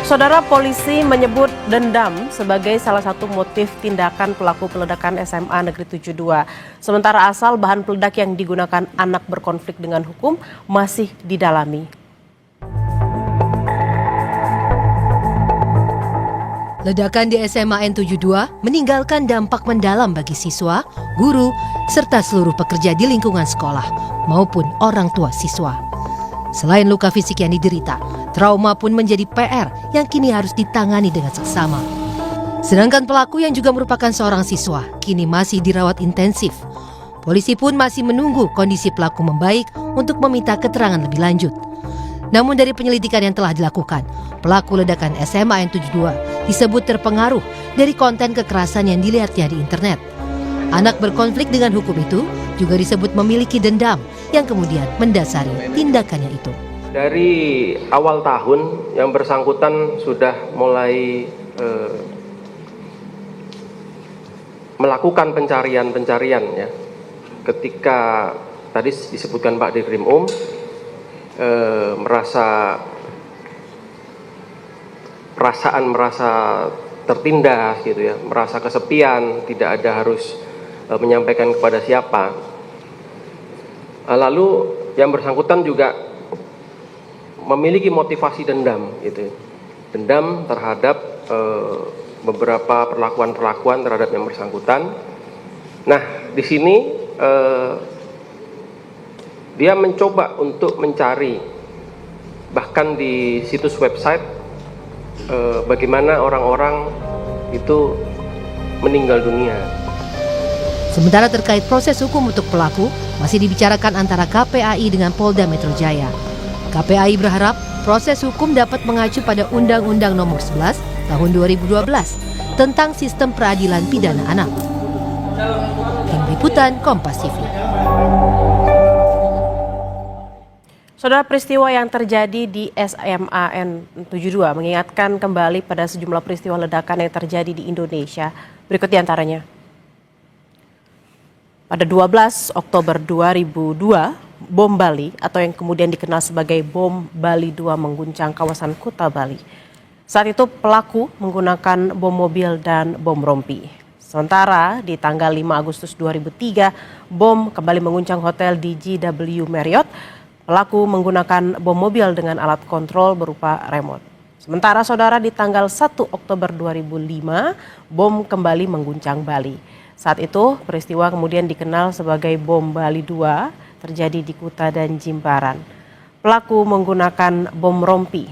Saudara, polisi menyebut dendam sebagai salah satu motif tindakan pelaku peledakan SMA Negeri 72. Sementara asal bahan peledak yang digunakan anak berkonflik dengan hukum masih didalami. Ledakan di SMA N72 meninggalkan dampak mendalam bagi siswa, guru, serta seluruh pekerja di lingkungan sekolah maupun orang tua siswa. Selain luka fisik yang diderita, trauma pun menjadi PR yang kini harus ditangani dengan seksama. Sedangkan pelaku yang juga merupakan seorang siswa kini masih dirawat intensif. Polisi pun masih menunggu kondisi pelaku membaik untuk meminta keterangan lebih lanjut. Namun dari penyelidikan yang telah dilakukan, pelaku ledakan SMA N72 disebut terpengaruh dari konten kekerasan yang dilihatnya di internet. Anak berkonflik dengan hukum itu juga disebut memiliki dendam yang kemudian mendasari tindakannya itu. Dari awal tahun yang bersangkutan sudah mulai melakukan pencarian ya. Ketika tadi disebutkan Pak Dirkrim merasa tertindas gitu ya, merasa kesepian, tidak ada harus menyampaikan kepada siapa. Lalu yang bersangkutan juga memiliki motivasi dendam gitu. Dendam terhadap beberapa perlakuan terhadap yang bersangkutan. Nah, di sini dia mencoba untuk mencari bahkan di situs website bagaimana orang-orang itu meninggal dunia. Sementara terkait proses hukum untuk pelaku masih dibicarakan antara KPAI dengan Polda Metro Jaya. KPAI berharap proses hukum dapat mengacu pada Undang-Undang Nomor 11 Tahun 2012 tentang Sistem Peradilan Pidana Anak. Tim Liputan Kompas TV. Saudara, peristiwa yang terjadi di SMA N72 mengingatkan kembali pada sejumlah peristiwa ledakan yang terjadi di Indonesia. Berikut diantaranya. Pada 12 Oktober 2002, bom Bali atau yang kemudian dikenal sebagai bom Bali 2 mengguncang kawasan Kuta Bali. Saat itu pelaku menggunakan bom mobil dan bom rompi. Sementara di tanggal 5 Agustus 2003, bom kembali mengguncang hotel di JW Marriott. Pelaku menggunakan bom mobil dengan alat kontrol berupa remote. Sementara saudara, di tanggal 1 Oktober 2005, bom kembali mengguncang Bali. Saat itu peristiwa kemudian dikenal sebagai bom Bali 2 terjadi di Kuta dan Jimbaran. Pelaku menggunakan bom rompi.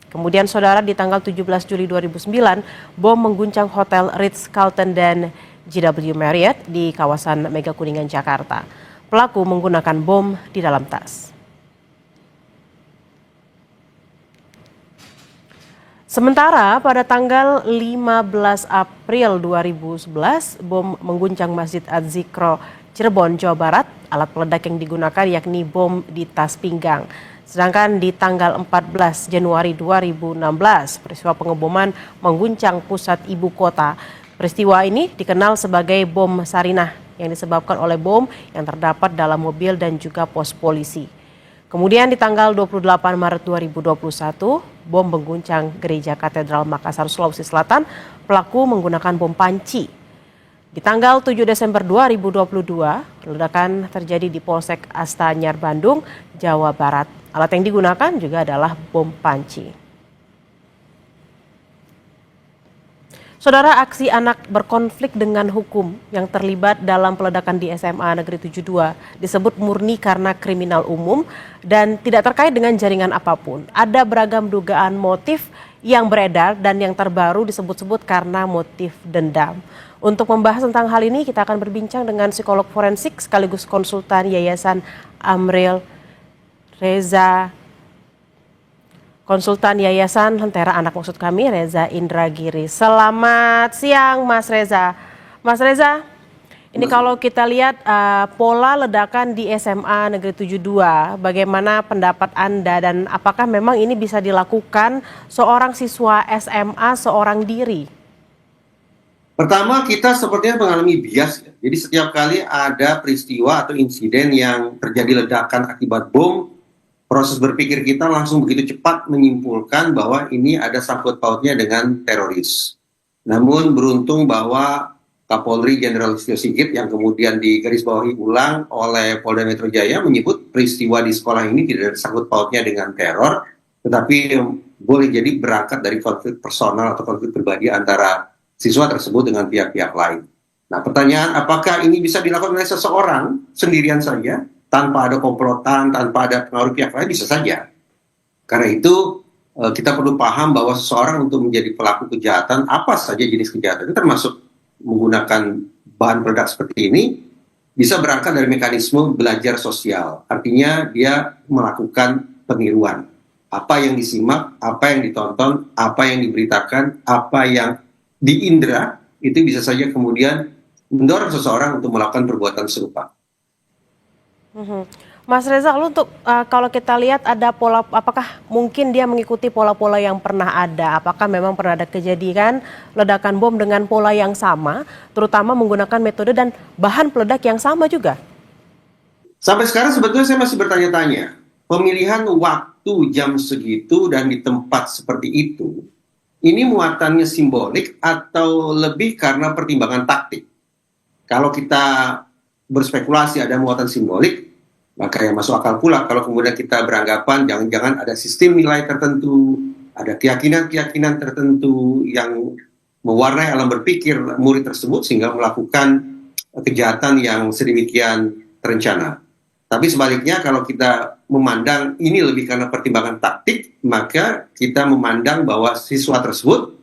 Kemudian saudara, di tanggal 17 Juli 2009, bom mengguncang Hotel Ritz-Carlton dan JW Marriott di kawasan Mega Kuningan, Jakarta. Pelaku menggunakan bom di dalam tas. Sementara pada tanggal 15 April 2011, bom mengguncang Masjid Az-Zikro, Cirebon, Jawa Barat. Alat peledak yang digunakan yakni bom di tas pinggang. Sedangkan di tanggal 14 Januari 2016, peristiwa pengeboman mengguncang pusat ibu kota. Peristiwa ini dikenal sebagai bom Sarinah yang disebabkan oleh bom yang terdapat dalam mobil dan juga pos polisi. Kemudian di tanggal 28 Maret 2021, bom mengguncang Gereja Katedral Makassar, Sulawesi Selatan. Pelaku menggunakan bom panci. Di tanggal 7 Desember 2022, ledakan terjadi di Polsek Astanyar, Bandung, Jawa Barat. Alat yang digunakan juga adalah bom panci. Saudara, aksi anak berkonflik dengan hukum yang terlibat dalam peledakan di SMA Negeri 72 disebut murni karena kriminal umum dan tidak terkait dengan jaringan apapun. Ada beragam dugaan motif yang beredar dan yang terbaru disebut-sebut karena motif dendam. Untuk membahas tentang hal ini, kita akan berbincang dengan psikolog forensik sekaligus konsultan Yayasan Amril Reza, konsultan Yayasan Lentera Anak maksud kami, Reza Indragiri. Selamat siang Mas Reza. Mas Reza, ini kalau kita lihat pola ledakan di SMA Negeri 72, bagaimana pendapat Anda dan apakah memang ini bisa dilakukan seorang siswa SMA seorang diri? Pertama, kita sepertinya mengalami bias. Jadi setiap kali ada peristiwa atau insiden yang terjadi ledakan akibat bom, proses proses berpikir kita langsung begitu cepat menyimpulkan bahwa ini ada sangkut pautnya dengan teroris. Namun beruntung bahwa Kapolri Jenderal Listio Sigit yang kemudian digarisbawahi ulang oleh Polda Metro Jaya menyebut peristiwa di sekolah ini tidak ada sangkut pautnya dengan teror, tetapi boleh jadi berangkat dari konflik personal atau konflik pribadi antara siswa tersebut dengan pihak-pihak lain. Nah, pertanyaan apakah ini bisa dilakukan oleh seseorang sendirian saja, tanpa ada komplotan, tanpa ada pengaruh pihak lain? Bisa saja. Karena itu kita perlu paham bahwa seseorang untuk menjadi pelaku kejahatan, apa saja jenis kejahatan, itu termasuk menggunakan bahan peledak seperti ini, bisa berangkat dari mekanisme belajar sosial. Artinya dia melakukan peniruan. Apa yang disimak, apa yang ditonton, apa yang diberitakan, apa yang diindra, itu bisa saja kemudian mendorong seseorang untuk melakukan perbuatan serupa. Mas Reza, lalu untuk kalau kita lihat ada pola, apakah mungkin dia mengikuti pola-pola yang pernah ada? Apakah memang pernah ada kejadian ledakan bom dengan pola yang sama, terutama menggunakan metode dan bahan peledak yang sama juga? Sampai sekarang sebetulnya saya masih bertanya-tanya, pemilihan waktu jam segitu dan di tempat seperti itu, ini muatannya simbolik atau lebih karena pertimbangan taktik? Kalau kita berspekulasi ada muatan simbolik, maka yang masuk akal pula kalau kemudian kita beranggapan jangan-jangan ada sistem nilai tertentu, ada keyakinan-keyakinan tertentu yang mewarnai alam berpikir murid tersebut sehingga melakukan kejahatan yang sedemikian terencana. Tapi sebaliknya kalau kita memandang ini lebih karena pertimbangan taktik, maka kita memandang bahwa siswa tersebut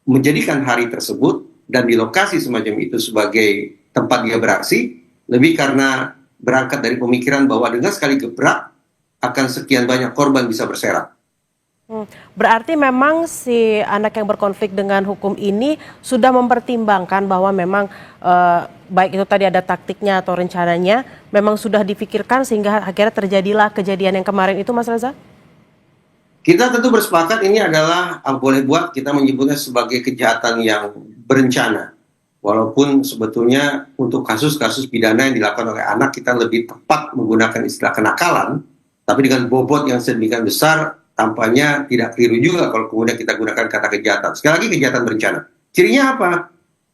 menjadikan hari tersebut dan di lokasi semacam itu sebagai tempat dia beraksi, lebih karena berangkat dari pemikiran bahwa dengan sekali gebrak akan sekian banyak korban bisa berserak. Berarti memang si anak yang berkonflik dengan hukum ini sudah mempertimbangkan bahwa memang baik itu tadi ada taktiknya atau rencananya, memang sudah difikirkan sehingga akhirnya terjadilah kejadian yang kemarin itu, Mas Reza? Kita tentu bersepakat ini adalah boleh buat kita menyebutnya sebagai kejahatan yang berencana. Walaupun sebetulnya untuk kasus-kasus pidana yang dilakukan oleh anak kita lebih tepat menggunakan istilah kenakalan, tapi dengan bobot yang sedemikian besar tampaknya tidak keliru juga kalau kemudian kita gunakan kata kejahatan. Sekali lagi kejahatan berencana. Cirinya apa?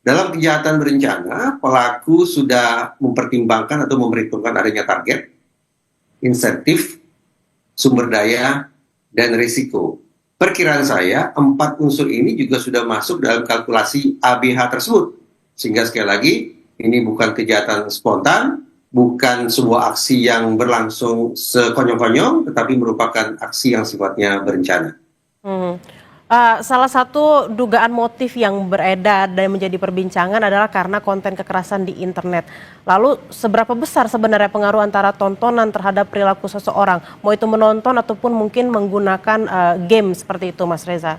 Dalam kejahatan berencana, pelaku sudah mempertimbangkan atau memperhitungkan adanya target, insentif, sumber daya, dan risiko. Perkiraan saya, 4 unsur ini juga sudah masuk dalam kalkulasi ABH tersebut. Sehingga sekali lagi, ini bukan kejahatan spontan, bukan sebuah aksi yang berlangsung sekonyong-konyong, tetapi merupakan aksi yang sifatnya berencana. Salah satu dugaan motif yang beredar dan menjadi perbincangan adalah karena konten kekerasan di internet. Lalu seberapa besar sebenarnya pengaruh antara tontonan terhadap perilaku seseorang, mau itu menonton ataupun mungkin menggunakan game seperti itu, Mas Reza?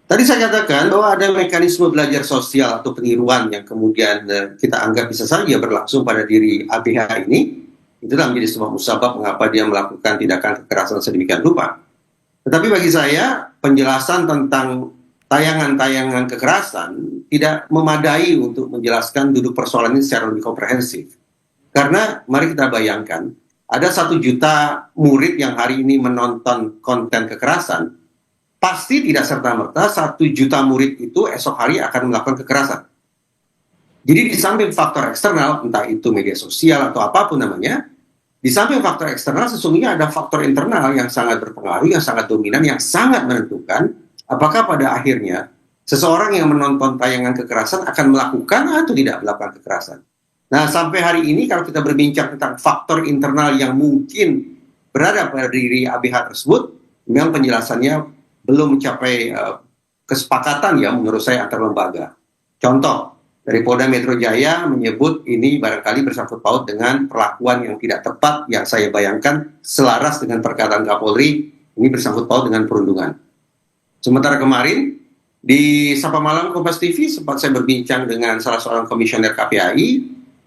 Tadi saya katakan bahwa ada mekanisme belajar sosial atau peniruan yang kemudian kita anggap bisa saja berlangsung pada diri ABH ini. Itulah menjadi sebuah musabab mengapa dia melakukan tindakan kekerasan sedemikian rupa. Tetapi bagi saya, penjelasan tentang tayangan-tayangan kekerasan tidak memadai untuk menjelaskan duduk persoalan ini secara lebih komprehensif. Karena mari kita bayangkan, ada 1 juta murid yang hari ini menonton konten kekerasan, pasti tidak serta-merta 1 juta murid itu esok hari akan melakukan kekerasan. Jadi di samping faktor eksternal, entah itu media sosial atau apapun namanya, di samping faktor eksternal sesungguhnya ada faktor internal yang sangat berpengaruh, yang sangat dominan, yang sangat menentukan apakah pada akhirnya seseorang yang menonton tayangan kekerasan akan melakukan atau tidak melakukan kekerasan. Nah, sampai hari ini kalau kita berbincang tentang faktor internal yang mungkin berada pada diri ABH tersebut, memang penjelasannya belum mencapai kesepakatan ya menurut saya antar lembaga. Contoh, dari Polda Metro Jaya menyebut ini barangkali bersangkut paut dengan perlakuan yang tidak tepat yang saya bayangkan selaras dengan perkataan Kapolri, ini bersangkut paut dengan perundungan. Sementara kemarin di Sapa Malam Kompas TV sempat saya berbincang dengan salah seorang komisioner KPAI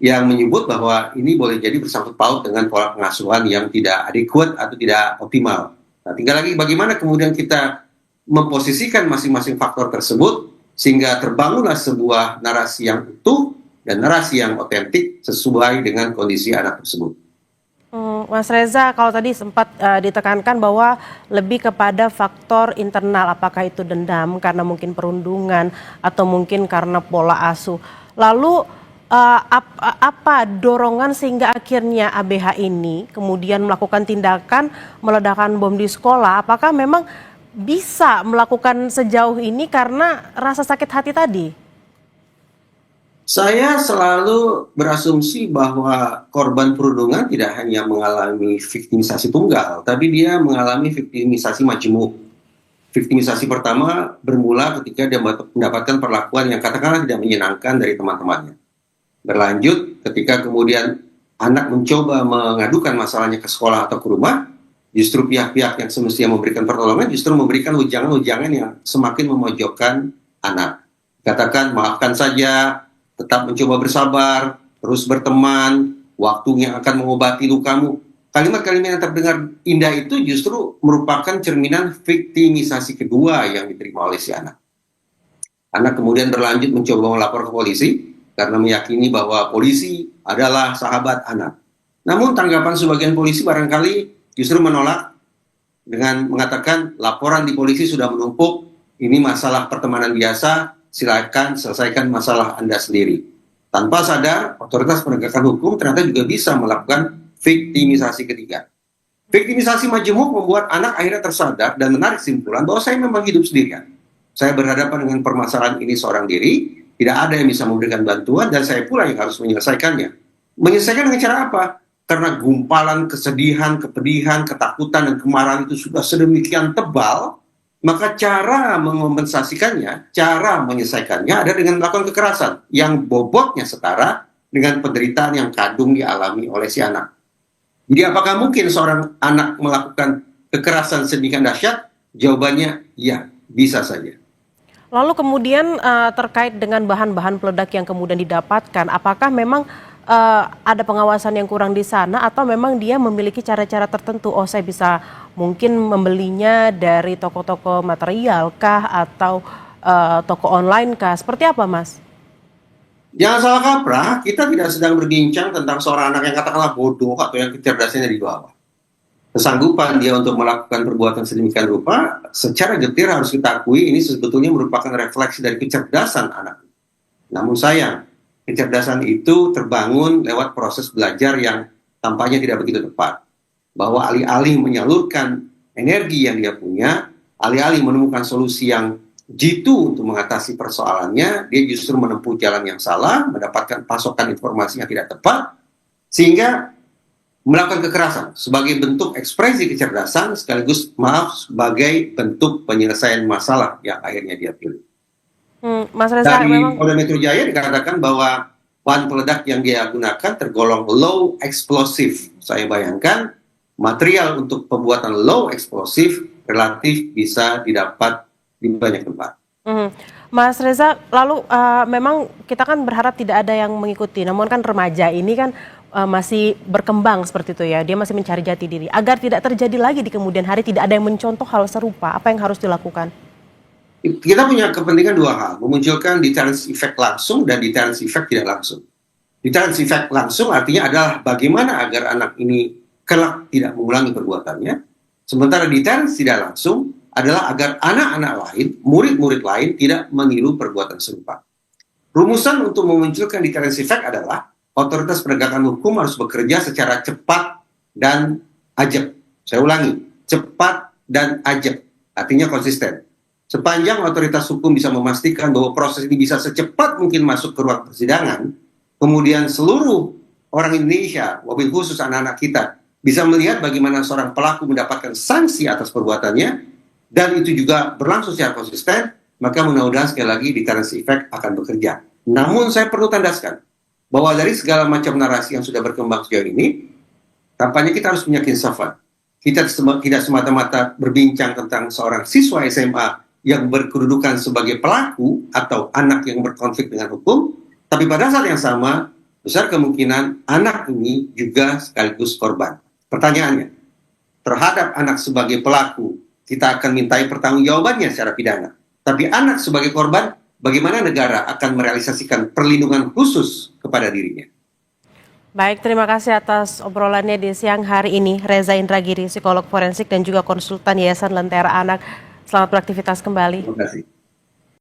yang menyebut bahwa ini boleh jadi bersangkut paut dengan pola pengasuhan yang tidak adekuat atau tidak optimal. Nah, tinggal lagi bagaimana kemudian kita memposisikan masing-masing faktor tersebut sehingga terbangunlah sebuah narasi yang utuh dan narasi yang otentik sesuai dengan kondisi anak tersebut. Mas Reza, kalau tadi sempat ditekankan bahwa lebih kepada faktor internal, apakah itu dendam karena mungkin perundungan atau mungkin karena pola asuh. Lalu apa dorongan sehingga akhirnya ABH ini kemudian melakukan tindakan meledakan bom di sekolah? Apakah memang bisa melakukan sejauh ini karena rasa sakit hati tadi? Saya selalu berasumsi bahwa korban perundungan tidak hanya mengalami viktimisasi tunggal, tapi dia mengalami viktimisasi majemuk. Viktimisasi pertama bermula ketika dia mendapatkan perlakuan yang katakanlah tidak menyenangkan dari teman-temannya. Berlanjut ketika kemudian anak mencoba mengadukan masalahnya ke sekolah atau ke rumah, justru pihak-pihak yang semestinya memberikan pertolongan justru memberikan ujangan-ujangan yang semakin memojokkan anak. Katakan maafkan saja, tetap mencoba bersabar, terus berteman, waktu yang akan mengobati lukamu. Kalimat-kalimat yang terdengar indah itu justru merupakan cerminan viktimisasi kedua yang diterima oleh si anak. Anak kemudian berlanjut mencoba melapor ke polisi karena meyakini bahwa polisi adalah sahabat anak. Namun tanggapan sebagian polisi barangkali justru menolak dengan mengatakan laporan di polisi sudah menumpuk, ini masalah pertemanan biasa, silakan selesaikan masalah Anda sendiri. Tanpa sadar, otoritas penegakan hukum ternyata juga bisa melakukan viktimisasi ketiga. Viktimisasi majemuk membuat anak akhirnya tersadar dan menarik kesimpulan bahwa saya memang hidup sendirian. Saya berhadapan dengan permasalahan ini seorang diri, tidak ada yang bisa memberikan bantuan dan saya pula yang harus menyelesaikannya. Menyelesaikan dengan cara apa? Karena gumpalan kesedihan, kepedihan, ketakutan, dan kemarahan itu sudah sedemikian tebal, maka cara mengompensasikannya, cara menyelesaikannya ada dengan melakukan kekerasan yang bobotnya setara dengan penderitaan yang kadung dialami oleh si anak. Jadi apakah mungkin seorang anak melakukan kekerasan sedemikian dahsyat? Jawabannya ya, bisa saja. Lalu kemudian terkait dengan bahan-bahan peledak yang kemudian didapatkan, apakah memang ada pengawasan yang kurang di sana atau memang dia memiliki cara-cara tertentu? Oh, saya bisa mungkin membelinya dari toko-toko material kah atau toko online kah? Seperti apa, Mas? Jangan salah kaprah, kita tidak sedang berbincang tentang seorang anak yang katakanlah bodoh atau yang kecerdasannya di bawah. Kesanggupan dia untuk melakukan perbuatan sedemikian rupa, secara getir harus kita akui ini sebetulnya merupakan refleksi dari kecerdasan anak. Namun sayang, kecerdasan itu terbangun lewat proses belajar yang tampaknya tidak begitu tepat. Bahwa alih-alih menyalurkan energi yang dia punya, alih-alih menemukan solusi yang jitu untuk mengatasi persoalannya, dia justru menempuh jalan yang salah, mendapatkan pasokan informasi yang tidak tepat, sehingga melakukan kekerasan sebagai bentuk ekspresi kecerdasan sekaligus sebagai bentuk penyelesaian masalah yang akhirnya dia pilih. Mas Reza, Dari memang Polda Metro Jaya dikatakan bahwa bahan peledak yang dia gunakan tergolong low explosive. Saya bayangkan material untuk pembuatan low explosive relatif bisa didapat di banyak tempat. Mas Reza, lalu memang kita kan berharap tidak ada yang mengikuti, namun kan remaja ini kan masih berkembang seperti itu ya, dia masih mencari jati diri. Agar tidak terjadi lagi di kemudian hari, tidak ada yang mencontoh hal serupa, apa yang harus dilakukan? Kita punya kepentingan dua hal, memunculkan deterrence effect langsung dan deterrence effect tidak langsung. Deterrence effect langsung artinya adalah bagaimana agar anak ini kelak tidak mengulangi perbuatannya, sementara deterrence tidak langsung adalah agar anak-anak lain, murid-murid lain tidak meniru perbuatan serupa. Rumusan untuk memunculkan deterrence effect adalah otoritas penegakan hukum harus bekerja secara cepat dan ajak. Saya ulangi, cepat dan ajak, artinya konsisten. Sepanjang otoritas hukum bisa memastikan bahwa proses ini bisa secepat mungkin masuk ke ruang persidangan, kemudian seluruh orang Indonesia, wabil khusus anak-anak kita, bisa melihat bagaimana seorang pelaku mendapatkan sanksi atas perbuatannya, dan itu juga berlangsung secara konsisten, maka mudah-mudahan sekali lagi deterrence effect akan bekerja. Namun saya perlu tandaskan, bahwa dari segala macam narasi yang sudah berkembang sejauh ini, tampaknya kita harus punya keinsafan. Kita tidak semata-mata berbincang tentang seorang siswa SMA yang berkedudukan sebagai pelaku atau anak yang berkonflik dengan hukum, tapi pada saat yang sama, besar kemungkinan anak ini juga sekaligus korban. Pertanyaannya, terhadap anak sebagai pelaku, kita akan mintai pertanggungjawabannya secara pidana. Tapi anak sebagai korban, bagaimana negara akan merealisasikan perlindungan khusus kepada dirinya? Baik, terima kasih atas obrolannya di siang hari ini. Reza Indragiri, psikolog forensik dan juga konsultan Yayasan Lentera Anak. Selamat beraktivitas kembali. Terima kasih.